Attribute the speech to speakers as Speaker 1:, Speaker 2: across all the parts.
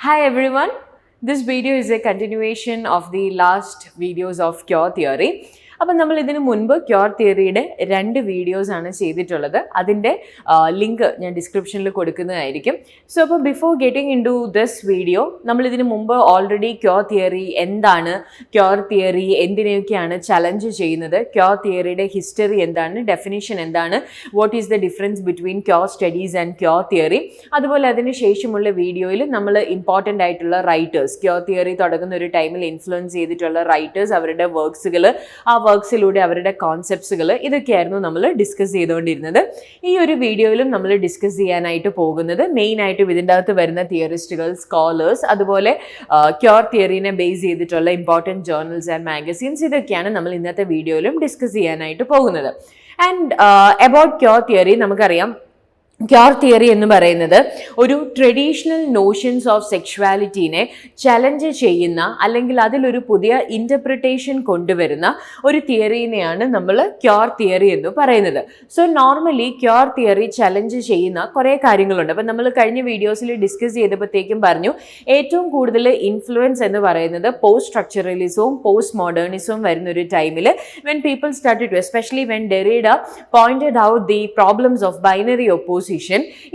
Speaker 1: Hi everyone, this video is a continuation of the last videos of Cure Theory. അപ്പോൾ നമ്മൾ ഇതിനു മുൻപ് cure തിയറിയുടെ 2 വീഡിയോസാണ് ചെയ്തിട്ടുള്ളത്. അതിൻ്റെ ലിങ്ക് ഞാൻ ഡിസ്ക്രിപ്ഷനിൽ കൊടുക്കുന്നതായിരിക്കും. സോ അപ്പോൾ before getting into this video നമ്മൾ ഇതിനു മുമ്പ് ഓൾറെഡി ക്യൂർ തിയറി എന്താണ്, ക്യൂർ തിയറി എന്തിനെയൊക്കെയാണ് ചലഞ്ച് ചെയ്യുന്നത്, ക്യൂർ തിയറിയുടെ ഹിസ്റ്ററി എന്താണ്, ഡെഫിനിഷൻ എന്താണ്, what is the difference between queer studies and queer theory, അതുപോലെ അതിന് ശേഷമുള്ള വീഡിയോയിൽ നമ്മൾ ഇമ്പോർട്ടൻ്റ് ആയിട്ടുള്ള റൈറ്റേഴ്സ്, ക്യൂർ തിയറി തുടങ്ങുന്ന ഒരു ടൈമിൽ ഇൻഫ്ലുവൻസ് ചെയ്തിട്ടുള്ള റൈറ്റേഴ്സ്, അവരുടെ വർക്ക്സുകൾ, ആ വർക്ക്സിലൂടെ അവരുടെ കോൺസെപ്റ്റ്സുകൾ, ഇതൊക്കെയായിരുന്നു നമ്മൾ ഡിസ്കസ് ചെയ്തുകൊണ്ടിരുന്നത്. ഈ ഒരു വീഡിയോയിലും നമ്മൾ ഡിസ്കസ് ചെയ്യാനായിട്ട് പോകുന്നത് മെയിനായിട്ടും ഇതിൻ്റെ അകത്ത് വരുന്ന തിയറിസ്റ്റുകൾ, സ്കോളേഴ്സ്, അതുപോലെ ക്യൂർ തിയറിനെ ബേസ് ചെയ്തിട്ടുള്ള ഇമ്പോർട്ടൻറ്റ് ജേർണൽസ് ആൻഡ് മാഗസീൻസ്, ഇതൊക്കെയാണ് നമ്മൾ ഇന്നത്തെ വീഡിയോയിലും ഡിസ്കസ് ചെയ്യാനായിട്ട് പോകുന്നത്. ആൻഡ് അബൌട്ട് ക്യൂർ തിയറി നമുക്കറിയാം, ക്യൂർ തിയറി എന്ന് പറയുന്നത് ഒരു ട്രഡീഷണൽ നോഷൻസ് ഓഫ് സെക്ഷുവാലിറ്റീനെ ചലഞ്ച് ചെയ്യുന്ന, അല്ലെങ്കിൽ അതിലൊരു പുതിയ ഇൻ്റർപ്രിട്ടേഷൻ കൊണ്ടുവരുന്ന ഒരു തിയറിനെയാണ് നമ്മൾ ക്യൂർ തിയറി എന്ന് പറയുന്നത്. So normally cure theory challenge ചെയ്യുന്ന കുറേ കാര്യങ്ങളുണ്ട്. അപ്പം നമ്മൾ കഴിഞ്ഞ വീഡിയോസിൽ ഡിസ്കസ് ചെയ്തപ്പോഴത്തേക്കും പറഞ്ഞു, ഏറ്റവും കൂടുതൽ ഇൻഫ്ലുവൻസ് എന്ന് പറയുന്നത് പോസ്റ്റ് സ്ട്രക്ചറലിസവും പോസ്റ്റ് മോഡേണിസവും വരുന്ന ഒരു ടൈമിൽ when people started to, especially when Derrida pointed out the problems of binary opposition,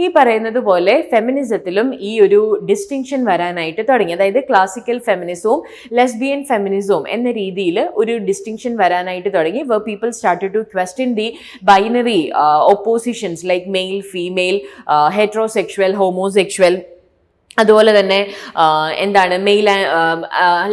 Speaker 1: ഈ പറയുന്നത് പോലെ ഫെമിനിസത്തിലും ഈ ഒരു ഡിസ്റ്റിങ്ഷൻ വരാനായിട്ട് തുടങ്ങി. അതായത് ക്ലാസിക്കൽ ഫെമിനിസവും ലെസ്ബിയൻ ഫെമിനിസവും എന്ന രീതിയിൽ ഒരു ഡിസ്റ്റിങ്ഷൻ വരാനായിട്ട് തുടങ്ങി. where people started to question the binary oppositions like male, female, heterosexual, homosexual, അതുപോലെ തന്നെ എന്താണ് മെയിൽ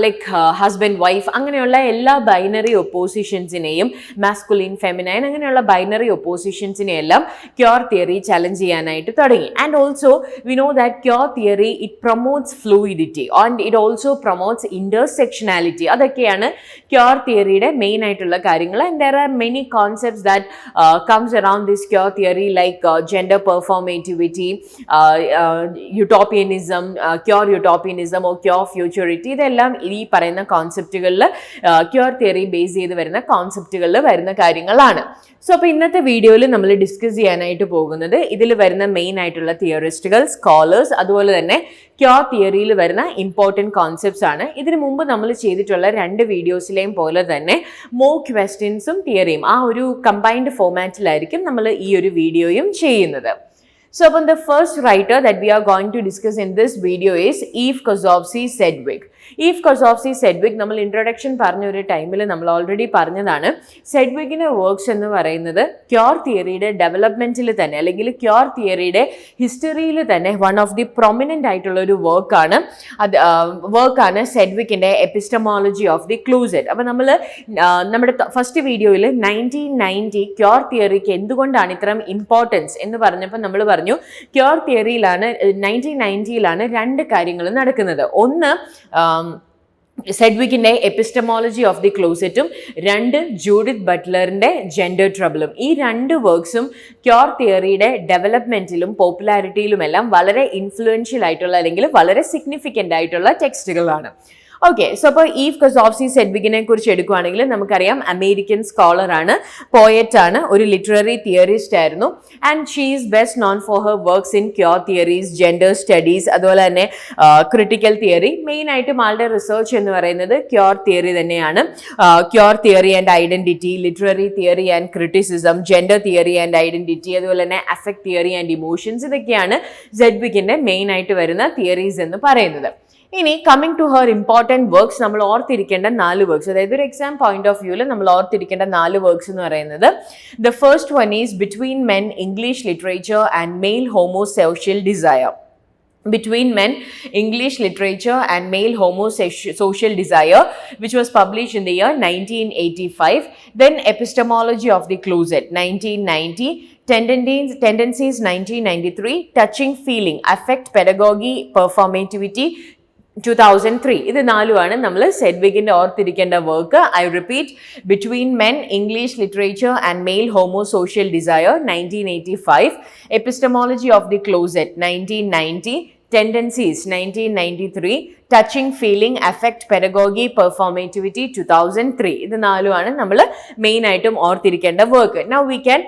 Speaker 1: ലൈക്ക് ഹസ്ബൻഡ് വൈഫ്, അങ്ങനെയുള്ള എല്ലാ ബൈനറി ഒപ്പോസിഷൻസിനെയും, മാസ്കുലിൻ, ഫെമിനൈൻ, അങ്ങനെയുള്ള ബൈനറി ഒപ്പോസിഷൻസിനെയെല്ലാം ക്യൂർ തിയറി ചലഞ്ച് ചെയ്യാനായിട്ട് തുടങ്ങി. And also we know that queer theory it promotes fluidity and it also promotes intersectionality. അതൊക്കെയാണ് ക്യൂർ തിയറിയുടെ മെയിൻ ആയിട്ടുള്ള കാര്യങ്ങൾ. And there are many concepts that comes around this queer theory, like gender performativity, utopianism, queer utopianism or queer futurity, ഇതെല്ലാം ഈ പറയുന്ന കോൺസെപ്റ്റുകളിൽ, cure theory base ചെയ്ത് വരുന്ന കോൺസെപ്റ്റുകളിൽ വരുന്ന കാര്യങ്ങളാണ്. സോ അപ്പോൾ ഇന്നത്തെ വീഡിയോയിൽ നമ്മൾ ഡിസ്കസ് ചെയ്യാനായിട്ട് പോകുന്നത് ഇതിൽ വരുന്ന മെയിൻ ആയിട്ടുള്ള തിയറിസ്റ്റുകൾ, സ്കോളേഴ്സ്, അതുപോലെ തന്നെ ക്യൂർ തിയറിയിൽ വരുന്ന ഇമ്പോർട്ടൻറ്റ് കോൺസെപ്റ്റ്സ് ആണ്. ഇതിനു മുമ്പ് നമ്മൾ ചെയ്തിട്ടുള്ള 2 വീഡിയോസിലെയും പോലെ തന്നെ മോക്ക് ക്വസ്റ്റ്യൻസും തിയറിയും ആ ഒരു കമ്പൈൻഡ് ഫോമാറ്റിലായിരിക്കും നമ്മൾ ഈ ഒരു വീഡിയോയും ചെയ്യുന്നത്. So, the first writer that we are going to discuss in this video is Kosofsky Sedgwick. Kosofsky Sedgwick നമ്മൾ ഇൻട്രൊഡക്ഷൻ പറഞ്ഞ ഒരു ടൈമിൽ നമ്മൾ ഓൾറെഡി പറഞ്ഞതാണ്. സെഡ്വിക്കിൻ്റെ വർക്ക്സ് എന്ന് പറയുന്നത് ക്യൂർ തിയറിയുടെ ഡെവലപ്മെൻറ്റിൽ തന്നെ, അല്ലെങ്കിൽ ക്യൂർ തിയറിയുടെ ഹിസ്റ്ററിയിൽ തന്നെ വൺ ഓഫ് ദി പ്രൊമിനൻ്റ് ആയിട്ടുള്ള ഒരു വർക്കാണ് സെഡ്വിക്കിൻ്റെ എപ്പിസ്റ്റമോളജി ഓഫ് ദി ക്ലൂസെറ്റ്. അപ്പോൾ നമ്മൾ നമ്മുടെ ഫസ്റ്റ് വീഡിയോയിൽ 1990 ക്യൂർ തിയറിക്ക് എന്തുകൊണ്ടാണ് ഇത്രയും ഇമ്പോർട്ടൻസ് എന്ന് പറഞ്ഞപ്പോൾ നമ്മൾ പറഞ്ഞു, ക്യൂർ തിയറിയിലാണ് 1990ലാണ് 2 കാര്യങ്ങൾ നടക്കുന്നത്. ഒന്ന് സെഡ്വിക്കിൻ്റെ എപ്പിസ്റ്റമോളജി ഓഫ് ദി ക്ലോസറ്റും, 2 ജൂഡിത്ത് ബട്ട്ലറിൻ്റെ ജെൻഡർ ട്രബിളും. ഈ 2 വർക്ക്സും ക്യൂർ തിയറിയുടെ ഡെവലപ്മെൻറ്റിലും പോപ്പുലാരിറ്റിയിലുമെല്ലാം വളരെ ഇൻഫ്ലുവൻഷ്യൽ ആയിട്ടുള്ള, അല്ലെങ്കിൽ വളരെ സിഗ്നിഫിക്കൻ്റ് ആയിട്ടുള്ള ടെക്സ്റ്റുകളാണ്. ഓക്കെ, സോ അപ്പോൾ കൊസോഫ്സ്കി സെഡ്വിക്കിനെ കുറിച്ച് എടുക്കുകയാണെങ്കിൽ നമുക്കറിയാം, അമേരിക്കൻ സ്കോളറാണ്, പോയറ്റാണ്, ഒരു ലിറ്റററി തിയറിസ്റ്റ് ആയിരുന്നു. And she is best known for her works in queer theories, gender studies, അതുപോലെ തന്നെ ക്രിട്ടിക്കൽ തിയറി. മെയിനായിട്ടും ആളുടെ റിസർച്ച് എന്ന് പറയുന്നത് ക്യൂർ തിയറി തന്നെയാണ്. Queer theory and identity, literary theory and criticism, gender theory and identity, അതുപോലെ തന്നെ അഫക്ട് തിയറി ആൻഡ് ഇമോഷൻസ്, ഇതൊക്കെയാണ് സെഡ്വിക്കിൻ്റെ മെയിനായിട്ട് വരുന്ന തിയറീസ് എന്ന് പറയുന്നത്. ഇനി coming to her important works, നമ്മൾ ഓർത്തിരിക്കേണ്ട 4 വർക്ക്സ്, അതായത് ഒരു എക്സാം പോയിന്റ് ഓഫ് വ്യൂവിൽ നമ്മൾ ഓർത്തിരിക്കേണ്ട 4 വർക്ക്സ് എന്ന് പറയുന്നത്, the first one is between men, English literature and male homosocial desire. Between Men, English Literature and Male Homosocial Desire, which was published in the year 1985. Then Epistemology of the Closet, 1990. Tendencies, 1993. Touching Feeling, Affect, Pedagogy, Performativity, 2003. ഇത് 4 നമ്മൾ സെഡ്വിക്കിൻ്റെ ഓർത്തിരിക്കേണ്ട work. I repeat, between men, English literature and male homosocial desire, 1985. Epistemology of the closet, 1990. Tendencies, 1993. Touching Feeling, Affect, Pedagogy, Performativity, 2003. ഇത് 4 നമ്മൾ main ആയിട്ടും ഓർത്തിരിക്കേണ്ട work. Now we can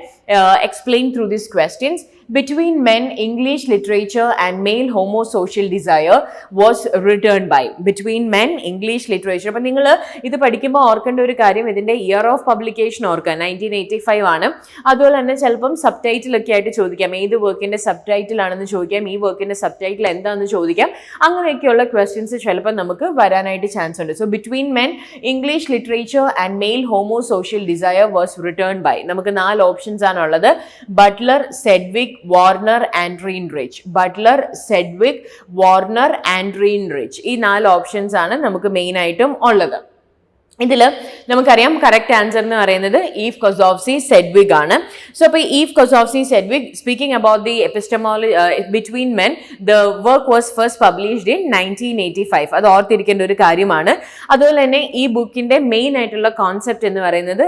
Speaker 1: explain through these questions. between men English literature and male homosocial desire was written by. Between men English literature. അപ്പോൾ നിങ്ങൾ ഇത് പഠിക്കുമ്പോൾ ഓർക്കേണ്ട ഒരു കാര്യം, ഇതിന്റെ ഇയർ ഓഫ് പബ്ലിക്കേഷൻ ഓർക്കുക, 1985 ആണ്. അതുപോലെ തന്നെ ചിലപ്പം സബ് ടൈറ്റിൽ ഒക്കെ ആയിട്ട് ചോദിക്കാം, ഏത് വർക്കിന്റെ സബ് ടൈറ്റിൽ ആണെന്ന് ചോദിക്കാം, ഈ വർക്കിന്റെ സബ് ടൈറ്റിൽ എന്താണെന്ന് ചോദിക്കാം. അങ്ങനെയൊക്കെയുള്ള ക്വസ്റ്റ്യൻസ് ചിലപ്പോൾ നമുക്ക് വരാനായിട്ട് ചാൻസ് ഉണ്ട്. So between men English literature and male homosocial desire was return by. നമുക്ക് 4 ഓപ്ഷൻസ് ആണുള്ളത്. Butler, Sedgwick, Warner, Adrienne Rich. Butler, Sedgwick, Warner, Adrienne Rich. ഈ 4 ഓപ്ഷൻസ് ആണ് നമുക്ക് മെയിൻ ആയിട്ടും ഉള്ളത്. ഇതിൽ നമുക്കറിയാം കറക്റ്റ് ആൻസർ എന്ന് പറയുന്നത് ഈവ് കൊസോഫ്സ്കി സെഡ്വിക് ആണ്. സോ അപ്പോൾ Eve Kosofsky Sedgwick speaking about the epistemology between men, the work was first published in 1985. അത് ഓർത്തിരിക്കേണ്ട ഒരു കാര്യമാണ്. അതുപോലെ തന്നെ ഈ ബുക്കിന്റെ മെയിൻ ആയിട്ടുള്ള കോൺസെപ്റ്റ് എന്ന് പറയുന്നത്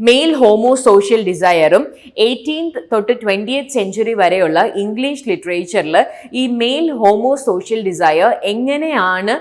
Speaker 1: മെയിൽ ഹോമോസോഷ്യൽ ഡിസയറും 18th തൊട്ട് 20th സെഞ്ചുറി വരെയുള്ള ഇംഗ്ലീഷ് ലിറ്ററേച്ചറിൽ ഈ മെയിൽ ഹോമോസോഷ്യൽ ഡിസയർ എങ്ങനെയാണ്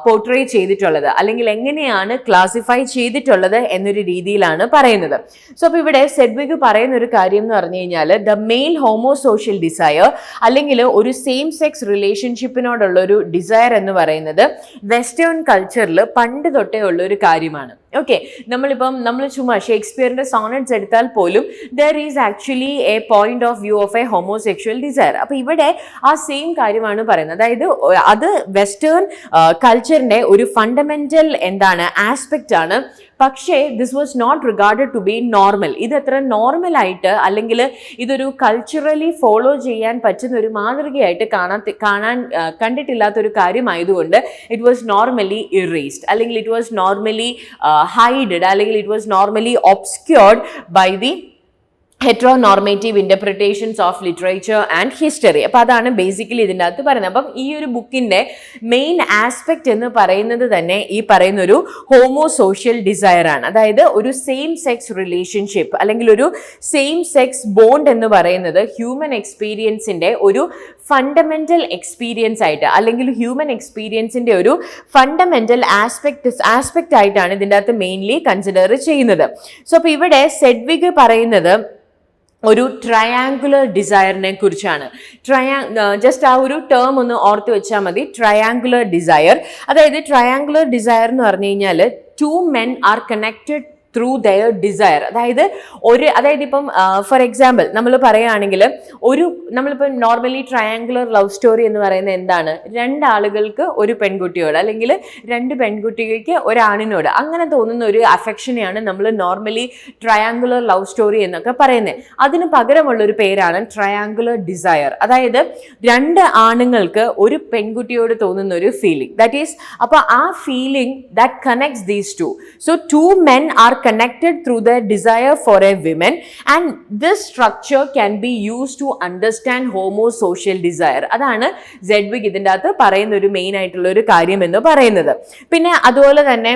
Speaker 1: പോർട്രേ ചെയ്തിട്ടുള്ളത്, അല്ലെങ്കിൽ എങ്ങനെയാണ് ക്ലാസിഫൈ ചെയ്തിട്ടുള്ളത് എന്നൊരു രീതിയിലാണ് പറയുന്നത്. സോ അപ്പോൾ ഇവിടെ സെഡ്വിക് പറയുന്ന ഒരു കാര്യം എന്ന് പറഞ്ഞു കഴിഞ്ഞാൽ, ദ മെയിൽ ഹോമോസോഷ്യൽ ഡിസയർ അല്ലെങ്കിൽ ഒരു സെയിം സെക്സ് റിലേഷൻഷിപ്പിനോടുള്ള ഒരു ഡിസയർ എന്ന് പറയുന്നത് വെസ്റ്റേൺ കൾച്ചറിൽ പണ്ട് തൊട്ടേ ഉള്ള ഒരു കാര്യമാണ്. ഓക്കെ, നമ്മൾ ചുമ്മാ ഷേക്സ്പിയറിന്റെ സോണറ്റ്സ് എടുത്താൽ പോലും there is actually a point of view of a homosexual desire. അപ്പൊ ഇവിടെ ആ സെയിം കാര്യമാണ് പറയുന്നത്. അതായത് അത് വെസ്റ്റേൺ കൾച്ചറിന്റെ ഒരു ഫണ്ടമെന്റൽ ആസ്പെക്റ്റ് ആണ്. പക്ഷേ this was not regarded to be normal. ഇത് അത്ര നോർമലായിട്ട് അല്ലെങ്കിൽ ഇതൊരു കൾച്ചറലി ഫോളോ ചെയ്യാൻ പറ്റുന്ന ഒരു മാതൃകയായിട്ട് കണ്ടിട്ടില്ലാത്തൊരു കാര്യമായതുകൊണ്ട് ഇറ്റ് വാസ് നോർമലി ഇറേസ്ഡ്, അല്ലെങ്കിൽ ഇറ്റ് വാസ് നോർമലി ഹൈഡഡ്, അല്ലെങ്കിൽ it was normally obscured by the heteronormative interpretations of literature and history. അപ്പോൾ അതാണ് ബേസിക്കലി ഇതിൻ്റെ അകത്ത് പറയുന്നത്. അപ്പം ഈ ഒരു ബുക്കിന്റെ മെയിൻ ആസ്പെക്ട് എന്ന് പറയുന്നത് തന്നെ ഈ പറയുന്ന ഒരു ഹോമോസോഷ്യൽ ഡിസയർ ആണ്. അതായത് ഒരു സെയിം സെക്സ് റിലേഷൻഷിപ്പ് അല്ലെങ്കിൽ ഒരു സെയിം സെക്സ് ബോണ്ട് എന്ന് പറയുന്നത് ഹ്യൂമൻ എക്സ്പീരിയൻസിന്റെ ഒരു ഫണ്ടമെന്റൽ എക്സ്പീരിയൻസ് ആയിട്ട്, അല്ലെങ്കിൽ ഹ്യൂമൻ എക്സ്പീരിയൻസിന്റെ ഒരു ഫണ്ടമെന്റൽ ആസ്പെക്ട് ആയിട്ടാണ് ഇതിൻ്റെ അകത്ത് മെയിൻലി കൺസിഡർ ചെയ്യുന്നത്. സോ അപ്പോൾ ഇവിടെ സെഡ്വിക് പറയുന്നത് ഒരു ട്രയാങ്കുലർ ഡിസയറിനെ കുറിച്ചാണ്. ജസ്റ്റ് ആ ഒരു ടേം ഒന്ന് ഓർത്ത് വെച്ചാൽ മതി, ട്രയാങ്കുലർ ഡിസയർ. അതായത് ട്രയാങ്കുലർ ഡിസയർ എന്ന് പറഞ്ഞു കഴിഞ്ഞാൽ 2 men are connected through their desire. അതായത് ഇപ്പം ഫോർ എക്സാമ്പിൾ നമ്മൾ പറയുകയാണെങ്കിൽ നമ്മളിപ്പോൾ നോർമലി ട്രയാങ്കുലർ ലവ് സ്റ്റോറി എന്ന് പറയുന്നത് എന്താണ്? 2 ആളുകൾക്ക് ഒരു പെൺകുട്ടിയോട്, അല്ലെങ്കിൽ 2 പെൺകുട്ടികൾക്ക് ഒരാണിനോട് അങ്ങനെ തോന്നുന്ന ഒരു അഫെക്ഷനെയാണ് നമ്മൾ നോർമലി ട്രയാങ്കുലർ ലവ് സ്റ്റോറി എന്നൊക്കെ പറയുന്നത്. അതിന് പകരമുള്ള ഒരു പേരാണ് ട്രയാങ്കുലർ ഡിസയർ. അതായത് 2 ആണുങ്ങൾക്ക് ഒരു പെൺകുട്ടിയോട് തോന്നുന്ന ഒരു ഫീലിംഗ്, ദാറ്റ് ഈസ് അപ്പോൾ ആ feeling that connects these 2. So 2 men are connected through their desire for a woman, and this structure can be used to understand homosocial desire. അതാണ് സെഡ്വിക് ഇതിൻ്റെ അകത്ത് പറയുന്ന ഒരു മെയിൻ ആയിട്ടുള്ള ഒരു കാര്യം എന്ന് പറയുന്നത്. പിന്നെ അതുപോലെ തന്നെ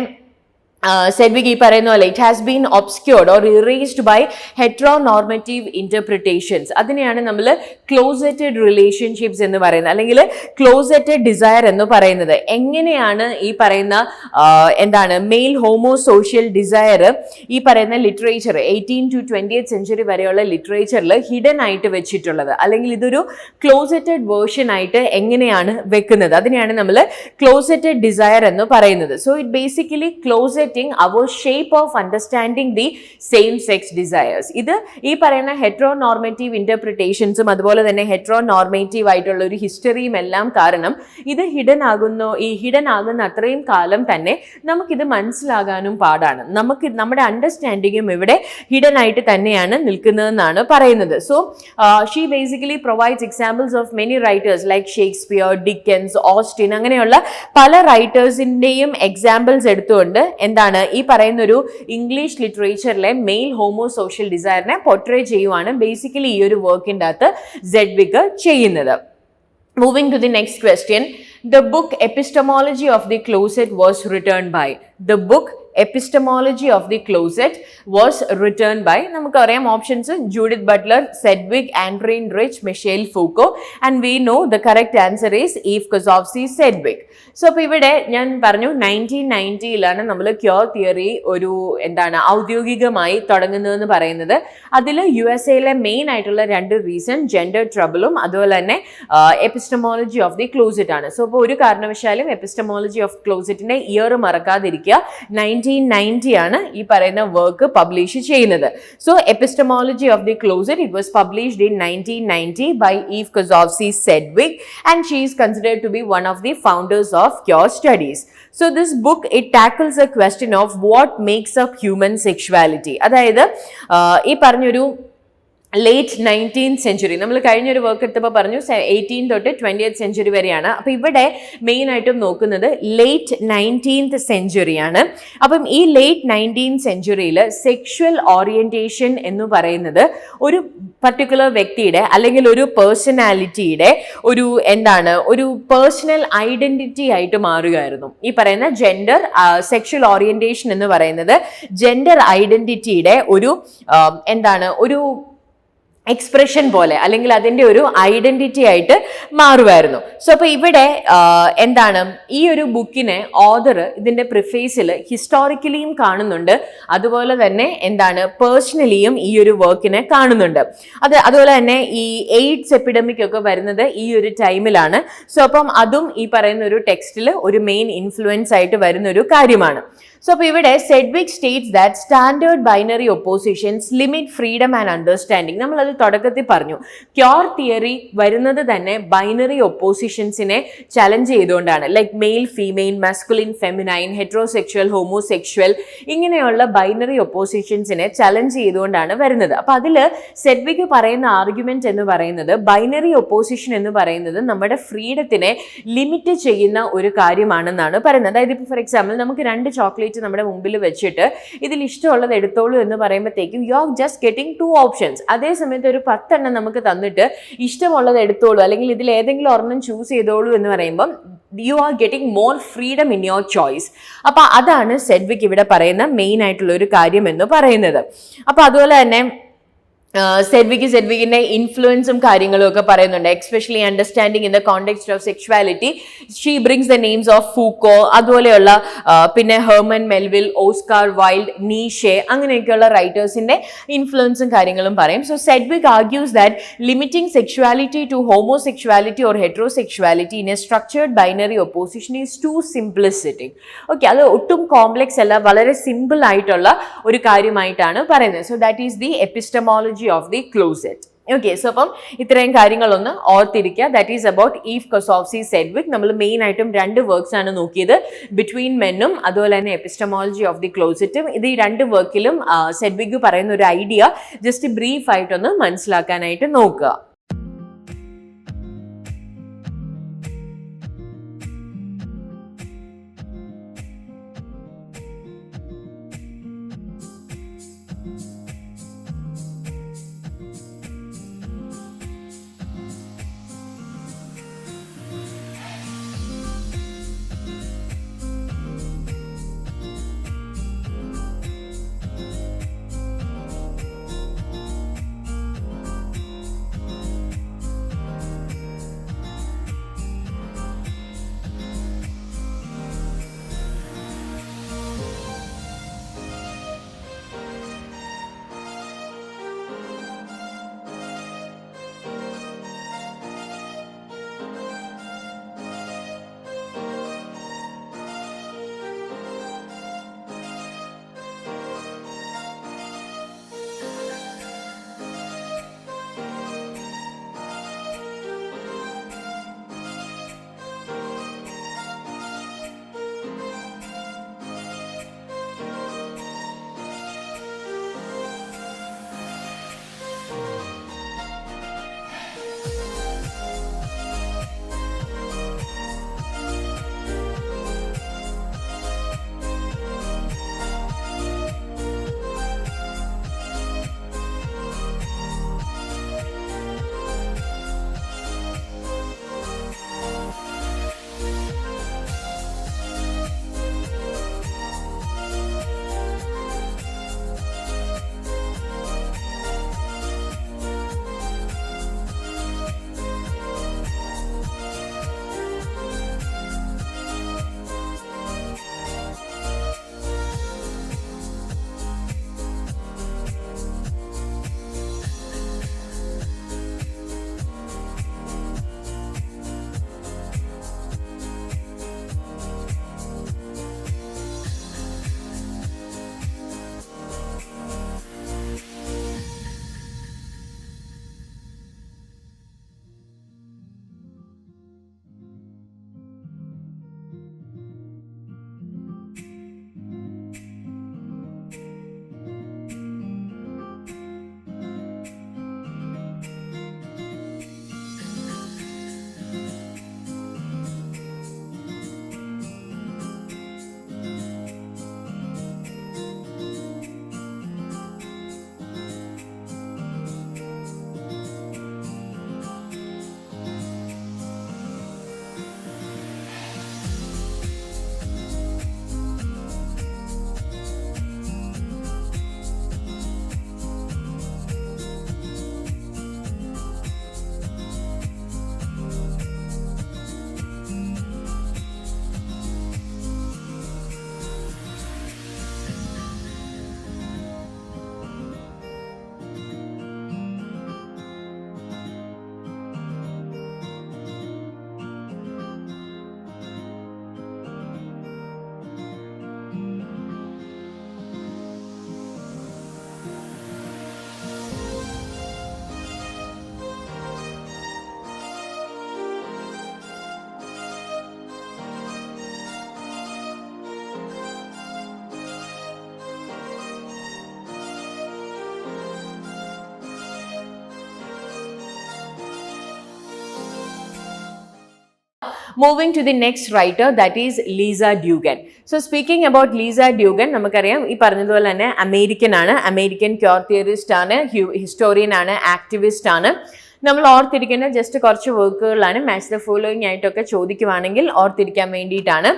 Speaker 1: സെഡ്വിക് ഈ പറയുന്ന പോലെ it has been obscured or erased by heteronormative interpretations. അതിനെയാണ് നമ്മൾ ക്ലോസറ്റഡ് റിലേഷൻഷിപ്സ് എന്ന് പറയുന്നത്, അല്ലെങ്കിൽ ക്ലോസറ്റഡ് ഡിസയർ എന്ന് പറയുന്നത്. എങ്ങനെയാണ് ഈ പറയുന്ന മെയിൽ ഹോമോസോഷ്യൽ ഡിസയർ ഈ പറയുന്ന literature 18th to 20th century വരെയുള്ള ലിറ്ററേച്ചറിൽ ഹിഡൻ ആയിട്ട് വെച്ചിട്ടുള്ളത്, അല്ലെങ്കിൽ ഇതൊരു ക്ലോസറ്റഡ് വേർഷൻ ആയിട്ട് എങ്ങനെയാണ് വെക്കുന്നത്, അതിനെയാണ് നമ്മൾ ക്ലോസറ്റഡ് ഡിസയർ എന്ന് പറയുന്നത്. So it basically closet our shape of understanding the same sex desires. ഇത് ഈ പറയുന്ന ഹെറ്ററോനോർമേറ്റീവ് ഇന്റർപ്രിട്ടേഷൻസും അതുപോലെ തന്നെ ഹെറ്ററോനോർമേറ്റീവ് ആയിട്ടുള്ള ഒരു ഹിസ്റ്ററിയും എല്ലാം കാരണം ഇത് ഹിഡൻ ആകുന്ന അത്രയും കാലം തന്നെ നമുക്കിത് മനസ്സിലാകാനും പാടാണ്. നമ്മുടെ അണ്ടർസ്റ്റാൻഡിങ്ങും ഇവിടെ ഹിഡൻ ആയിട്ട് തന്നെയാണ് നിൽക്കുന്നതെന്നാണ് പറയുന്നത്. So she basically provides examples of many writers like Shakespeare, Dickens, Austen, അങ്ങനെയുള്ള പല റൈറ്റേഴ്സിന്റെയും എക്സാമ്പിൾസ് എടുത്തുകൊണ്ട് ഈ പറയുന്ന ഒരു ഇംഗ്ലീഷ് ലിറ്ററേച്ചറിലെ മെയിൽ ഹോമോസോഷ്യൽ ഡിസയറിനെ പോർട്രേ ചെയ്യുവാണ് ബേസിക്കലി ഈ ഒരു വർക്കിൻ്റെ അകത്ത് സെഡ്വിക് ചെയ്യുന്നത്. Moving to the next question. The book Epistemology of the Closet was written by. The book Epistemology of the Closet was written by, നമുക്കറിയാം options, Judith Butler, Sedgwick, Adrienne Rich, Michel Foucault, and we know the correct answer is Eve Kosofsky Sedgwick. So അപ്പോൾ ഇവിടെ ഞാൻ പറഞ്ഞു 1990 നമ്മൾ cure theory ഒരു ഔദ്യോഗികമായി തുടങ്ങുന്നതെന്ന് പറയുന്നത്. അതിൽ USA മെയിൻ ആയിട്ടുള്ള 2 റീസൺ, ജെൻഡർ ട്രബിളും അതുപോലെ തന്നെ എപ്പിസ്റ്റമോളജി ഓഫ് ദി ക്ലോസറ്റ് ആണ്. സോ അപ്പോൾ ഒരു കാരണവശാലും എപ്പിസ്റ്റമോളജി ഓഫ് ക്ലോസറ്റിന്റെ ഇയർ മറക്കാതിരിക്കുക. 1990 ആണ് ഈ പറയുന്ന വർക്ക് പബ്ലിഷ് ചെയ്യുന്നത്. So epistemology of the closet, it was published in 1990 by Eve Kosofsky Sedgwick, and she is considered to be one of the founders of queer studies. So this book, it tackles a question of what makes up human sexuality. അതായത് ഈ പറഞ്ഞൊരു late 19th century, നമ്മൾ കഴിഞ്ഞൊരു work എടുത്തപ്പോൾ പറഞ്ഞു 18 തൊട്ട് 20th century വരെയാണ്. അപ്പോൾ ഇവിടെ മെയിൻ ആയിട്ടും നോക്കുന്നത് ലേറ്റ് 19th സെഞ്ചുറിയാണ്. അപ്പം ഈ ലേറ്റ് 19th സെഞ്ചുറിയിൽ സെക്ഷുവൽ ഓറിയന്റേഷൻ എന്ന് പറയുന്നത് ഒരു പർട്ടിക്കുലർ വ്യക്തിയുടെ അല്ലെങ്കിൽ ഒരു പേഴ്സണാലിറ്റിയുടെ ഒരു പേഴ്സണൽ ഐഡന്റിറ്റി ആയിട്ട് മാറുകയായിരുന്നു. ഈ പറയുന്ന ജെൻഡർ സെക്ഷുവൽ ഓറിയന്റേഷൻ എന്ന് പറയുന്നത് ജെൻഡർ ഐഡന്റിറ്റിയുടെ ഒരു എക്സ്പ്രഷൻ പോലെ അല്ലെങ്കിൽ അതിൻ്റെ ഒരു ഐഡന്റിറ്റി ആയിട്ട് മാറുമായിരുന്നു. സോ അപ്പോൾ ഇവിടെ ഈ ഒരു ബുക്കിനെ ഓതർ ഇതിൻ്റെ പ്രിഫേസിൽ ഹിസ്റ്റോറിക്കലിയും കാണുന്നുണ്ട്, അതുപോലെ തന്നെ പേഴ്സണലിയും ഈ ഒരു വർക്കിനെ കാണുന്നുണ്ട്. അതുപോലെ തന്നെ ഈ എയ്ഡ്സ് എപ്പിഡമിക് ഒക്കെ വരുന്നത് ഈ ഒരു ടൈമിലാണ്. സോ അപ്പം അതും ഈ പറയുന്ന ഒരു ടെക്സ്റ്റിൽ ഒരു മെയിൻ ഇൻഫ്ലുവൻസ് ആയിട്ട് വരുന്ന ഒരു കാര്യമാണ്. സോ അപ്പോൾ ഇവിടെ Sedgwick states that standard binary oppositions limit freedom and understanding. നമ്മളത് തുടക്കത്തിൽ പറഞ്ഞു, ക്യൂർ തിയറി വരുന്നത് തന്നെ ബൈനറി ഒപ്പോസിഷൻസിനെ ചലഞ്ച് ചെയ്തുകൊണ്ടാണ്. Like male, female, masculine, feminine, heterosexual, homosexual, ഇങ്ങനെയുള്ള ബൈനറി ഒപ്പോസിഷൻസിനെ ചലഞ്ച് ചെയ്തുകൊണ്ടാണ് വരുന്നത്. അപ്പോൾ അതിൽ സെഡ്വിക് പറയുന്ന ആർഗ്യുമെന്റ് എന്ന് പറയുന്നത് ബൈനറി ഒപ്പോസിഷൻ എന്ന് പറയുന്നത് നമ്മുടെ ഫ്രീഡത്തിനെ ലിമിറ്റ് ചെയ്യുന്ന ഒരു കാര്യമാണെന്നാണ് പറയുന്നത്. അതായത് ഇപ്പോൾ ഫോർ എക്സാമ്പിൾ നമുക്ക് 2 ചോക്ലേറ്റ് നമ്മുടെ മുമ്പിൽ വെച്ചിട്ട് ഇതിൽ ഇഷ്ടമുള്ളത് എടുത്തോളൂ എന്ന് പറയുമ്പോഴത്തേക്കും you are just getting 2 options. അതേ സമയത്ത് ഒരു 10 എണ്ണം നമുക്ക് തന്നിട്ട് ഇഷ്ടമുള്ളത് എടുത്തോളൂ അല്ലെങ്കിൽ ഇതിൽ ഏതെങ്കിലും ഒരെണ്ണം ചൂസ് ചെയ്തോളൂ എന്ന് പറയുമ്പം you are getting more freedom in your choice. അപ്പോൾ അതാണ് സെഡ്വിക് ഇവിടെ പറയുന്ന മെയിൻ ആയിട്ടുള്ള ഒരു കാര്യം എന്ന് പറയുന്നത്. അപ്പോൾ അതുപോലെ തന്നെ സെഡ്വിക്കിന്റെ ഇൻഫ്ലുവൻസും കാര്യങ്ങളും ഒക്കെ പറയുന്നുണ്ട്. Especially understanding in the context of sexuality, she brings the names of Foucault, അതുപോലെയുള്ള പിന്നെ Herman Melville, Oscar Wilde, Nietzsche, അങ്ങനെയൊക്കെയുള്ള റൈറ്റേഴ്സിന്റെ ഇൻഫ്ലുവൻസും കാര്യങ്ങളും പറയും. So Sedgwick argues that limiting sexuality to homosexuality or heterosexuality in a structured binary opposition is too simplistic. Okay, അത് ഒട്ടും complex അല്ല, വളരെ സിമ്പിൾ ആയിട്ടുള്ള ഒരു കാര്യമായിട്ടാണ് പറയുന്നത്. So that is the epistemology of the closet. Okay, so അപ്പം ഇത്രയും കാര്യങ്ങളൊന്ന് ഓർത്തിരിക്കുക. That is about Eve Kosofsky Sedgwick. നമ്മൾ മെയിൻ ആയിട്ടും 2 വർക്ക്സ് ആണ് നോക്കിയത്, ബിറ്റ്വീൻ മെന്നും അതുപോലെ തന്നെ എപ്പിസ്റ്റമോളജി ഓഫ് ദി ക്ലോസറ്റും. ഇത് ഈ 2 വർക്കിലും സെഡ്വിക് പറയുന്ന ഒരു ഐഡിയ ജസ്റ്റ് ബ്രീഫ് ആയിട്ടൊന്ന് മനസ്സിലാക്കാനായിട്ട് നോക്കുക. Moving to the next writer, that is Lisa Dugan. So speaking about Lisa Dugan, നമുക്കറിയാം ഈ പറഞ്ഞതുപോലെ തന്നെ അമേരിക്കൻ ആണ്, അമേരിക്കൻ ക്യൂർ തിയറിസ്റ്റ് ആണ്, ഹിസ്റ്റോറിയൻ ആണ്, ആക്ടിവിസ്റ്റ് ആണ്. നമ്മൾ ഓർത്തിരിക്കേണ്ട ജസ്റ്റ് കുറച്ച് വർക്കുകളാണ്. മാച്ച് ദ ഫോളോയിങ് ആയിട്ടൊക്കെ ചോദിക്കുവാണെങ്കിൽ ഓർത്തിരിക്കാൻ വേണ്ടിയിട്ടാണ്.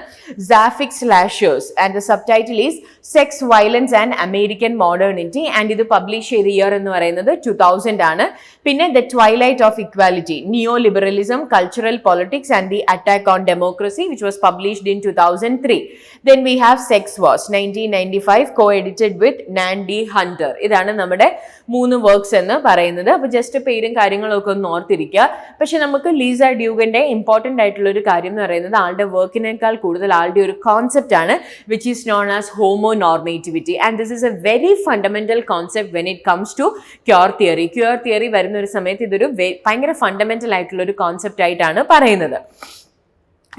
Speaker 1: Sapphic slashers and the sub title is sex violence and American modernity and ഇത് പബ്ലിഷ് ചെയ്ത ഇയർ എന്ന് പറയുന്നത് 2000 ആണ്. പിന്നെ the twilight of equality, neo liberalism, cultural politics and the attack on democracy which was published in 2003. Then we have Sex Wars 1995 co-edited with Nandy Hunter. ഇതാണ് നമ്മുടെ 3 works എന്ന് പറയുന്നത്. അപ്പോൾ ജസ്റ്റ് പേരും കാര്യങ്ങളൊക്കെ ഒന്ന് ഓർത്തിരിക്കുക. പക്ഷെ നമുക്ക് ലീസ ഡ്യൂഗന്റെ ഇമ്പോർട്ടൻ്റ് ആയിട്ടുള്ള ഒരു കാര്യം എന്ന് പറയുന്നത് ആളുടെ വർക്കിനേക്കാൾ കൂടുതൽ ആളുടെ ഒരു കോൺസെപ്റ്റ് ആണ്, which is known as homonormativity. And this is a very fundamental concept when it comes to queer theory. Queer theory വരുന്ന ഒരു സമയത്ത് ഇതൊരു ഭയങ്കര ഫണ്ടമെന്റൽ ആയിട്ടുള്ള ഒരു കോൺസെപ്റ്റ് ആയിട്ടാണ് പറയുന്നത്.